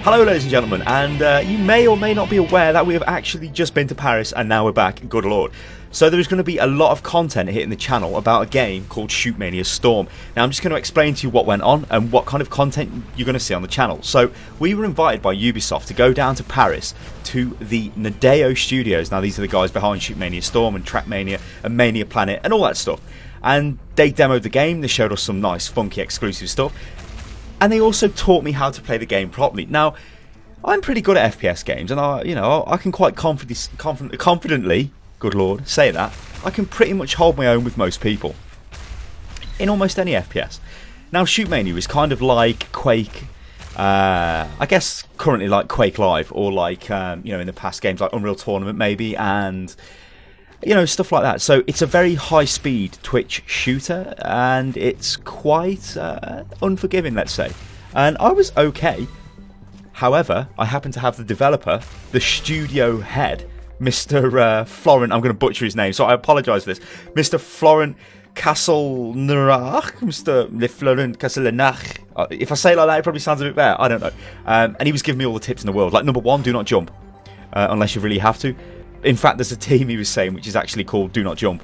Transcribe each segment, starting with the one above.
Hello ladies and gentlemen, and you may or may not be aware that we have actually just been to Paris and now we're back, good lord. So there is going to be a lot of content hitting the channel about a game called Shootmania Storm. Now I'm just going to explain to you what went on and what kind of content you're going to see on the channel. So we were invited by Ubisoft to go down to Paris to the Nadeo studios. Now these are the guys behind Shootmania Storm and Trackmania and Mania Planet and all that stuff. And they demoed the game, they showed us some nice funky exclusive stuff. And they also taught me how to play the game properly. Now, I'm pretty good at FPS games, and I can quite confidently, good lord, say that. I can pretty much hold my own with most people in almost any FPS. Now, Shootmania is kind of like Quake. I guess currently like Quake Live, or like in the past games like Unreal Tournament maybe, and stuff like that. So it's a very high-speed Twitch shooter, and it's quite unforgiving, let's say. And I was okay. However, I happen to have the developer, the studio head, Mr. Florent. I'm going to butcher his name, so I apologise for this. Mr. Florent Castelnarach, Mr. Florent Castelnarach. If I say it like that, it probably sounds a bit better. I don't know. And he was giving me all the tips in the world. Like, number one, do not jump unless you really have to. In fact, there's a team he was saying which is actually called Do Not Jump,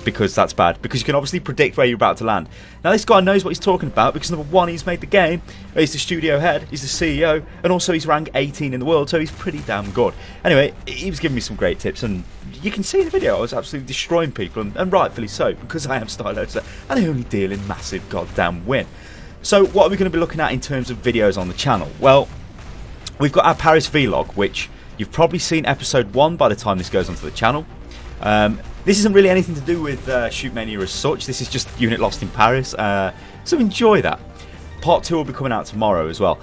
because that's bad, because you can obviously predict where you're about to land. Now this guy knows what he's talking about, because number one, he's made the game, he's the studio head, he's the CEO, and also he's rank 18 in the world, so he's pretty damn good. Anyway, he was giving me some great tips, and you can see in the video I was absolutely destroying people, and rightfully so, because I am Stylosa, and I only deal in massive goddamn win. So what are we going to be looking at in terms of videos on the channel? Well, we've got our Paris vlog, which you've probably seen episode 1 by the time this goes onto the channel. This isn't really anything to do with Shootmania as such. This is just Unit Lost in Paris. So enjoy that. Part 2 will be coming out tomorrow as well.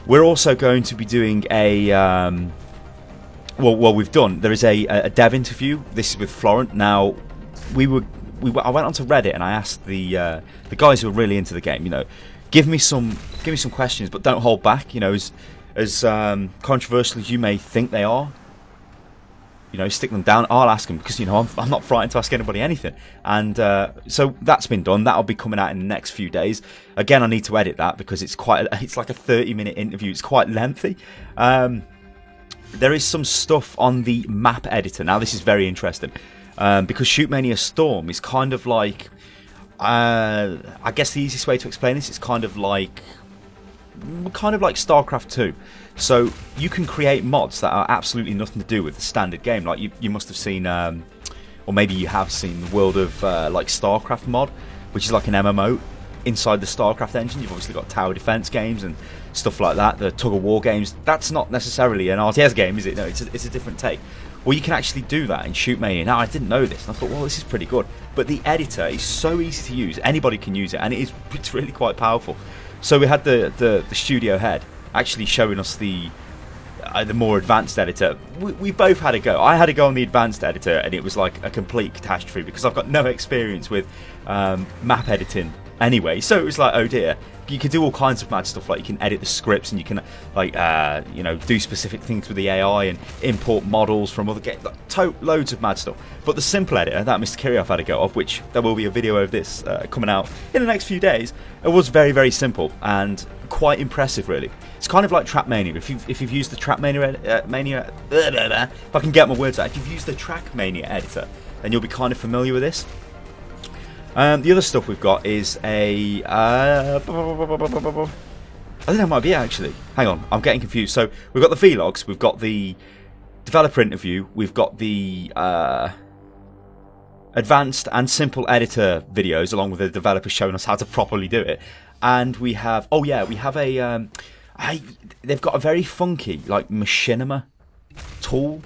We're also going to be doing a... well, we've done. There is a dev interview. This is with Florent. Now, I went onto Reddit and I asked the guys who are really into the game, give me some questions, but don't hold back. As controversial as you may think they are, stick them down. I'll ask them, because I'm not frightened to ask anybody anything. And so that's been done. That'll be coming out in the next few days. Again, I need to edit that because it's like a 30-minute interview. It's quite lengthy. There is some stuff on the map editor. Now this is very interesting, because Shootmania Storm is kind of like, I guess the easiest way to explain this, it's kind of like StarCraft 2. So you can create mods that are absolutely nothing to do with the standard game. Like you must have seen, or maybe you have seen, the world of like StarCraft mod, which is like an MMO inside the StarCraft engine. You've obviously got tower defense games and stuff like that, the tug of war games. That's not necessarily an RTS game, is it? No, it's a different take. Well, you can actually do that in Shootmania. Now, I didn't know this, and I thought, well, this is pretty good. But the editor is so easy to use. Anybody can use it, and it's really quite powerful. So we had the studio head actually showing us the more advanced editor. We both had a go. I had a go on the advanced editor, and it was like a complete catastrophe because I've got no experience with map editing anyway. So it was like, oh dear. You can do all kinds of mad stuff, like you can edit the scripts and you can like do specific things with the AI and import models from other games, loads of mad stuff. But the simple editor that Mr. Kirioff had a go of, which there will be a video of this coming out in the next few days, it was very, very simple and quite impressive, really. It's kind of like Trackmania. If you've used the Trackmania if I can get my words out, if you've used the Trackmania editor, then you'll be kind of familiar with this. The other stuff we've got is a... I think that might be it, actually. Hang on, I'm getting confused. So we've got the vlogs, we've got the developer interview, we've got the advanced and simple editor videos, along with the developer showing us how to properly do it. And we have... oh yeah, we have a... they've got a very funky, like, machinima tool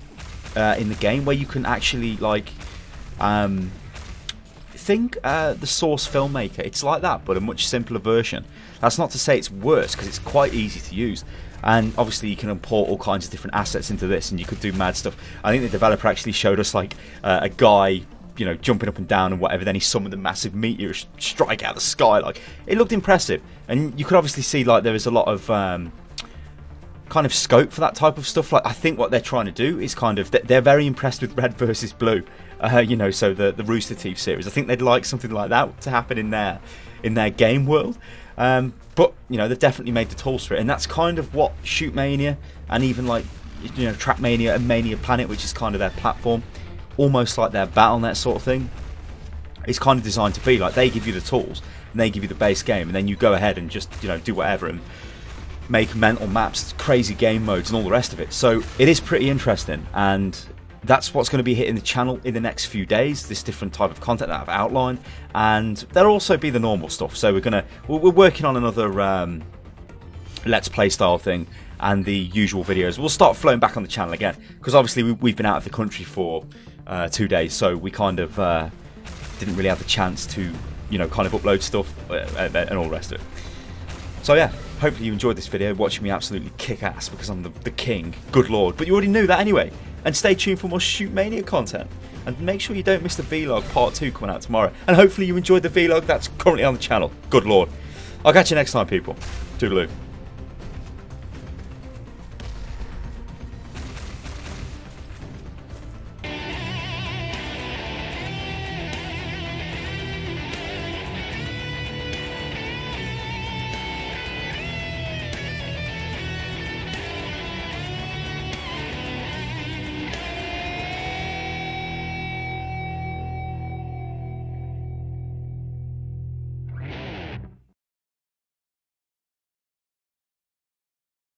in the game where you can actually, like... think the Source Filmmaker, it's like that, but a much simpler version. That's not to say it's worse, because it's quite easy to use, and obviously you can import all kinds of different assets into this, and you could do mad stuff. I think the developer actually showed us like a guy, jumping up and down and whatever, then he summoned a massive meteor strike out of the sky. Like, it looked impressive, and you could obviously see like there is a lot of kind of scope for that type of stuff. Like, I think what they're trying to do is kind of, they're very impressed with Red versus Blue, so the Rooster Teeth series. I think they'd like something like that to happen in their game world. But you know, they've definitely made the tools for it, and that's kind of what Shootmania and even like, you know, Trackmania and Mania Planet, which is kind of their platform, almost like their Battle.net sort of thing, is kind of designed to be. Like, they give you the tools and they give you the base game, and then you go ahead and just, you know, do whatever and make mental maps, crazy game modes and all the rest of it. So it is pretty interesting, and that's what's going to be hitting the channel in the next few days, this different type of content that I've outlined, and there'll also be the normal stuff. So we're working on another Let's Play style thing, and the usual videos will start flowing back on the channel again, because obviously we've been out of the country for 2 days, so we kind of didn't really have the chance to, you know, kind of upload stuff and all the rest of it. So yeah, hopefully you enjoyed this video, watching me absolutely kick ass because I'm the king, good lord. But you already knew that anyway. And stay tuned for more Shootmania content. And make sure you don't miss the vlog part 2 coming out tomorrow. And hopefully you enjoyed the vlog that's currently on the channel, good lord. I'll catch you next time, people. Toodaloo.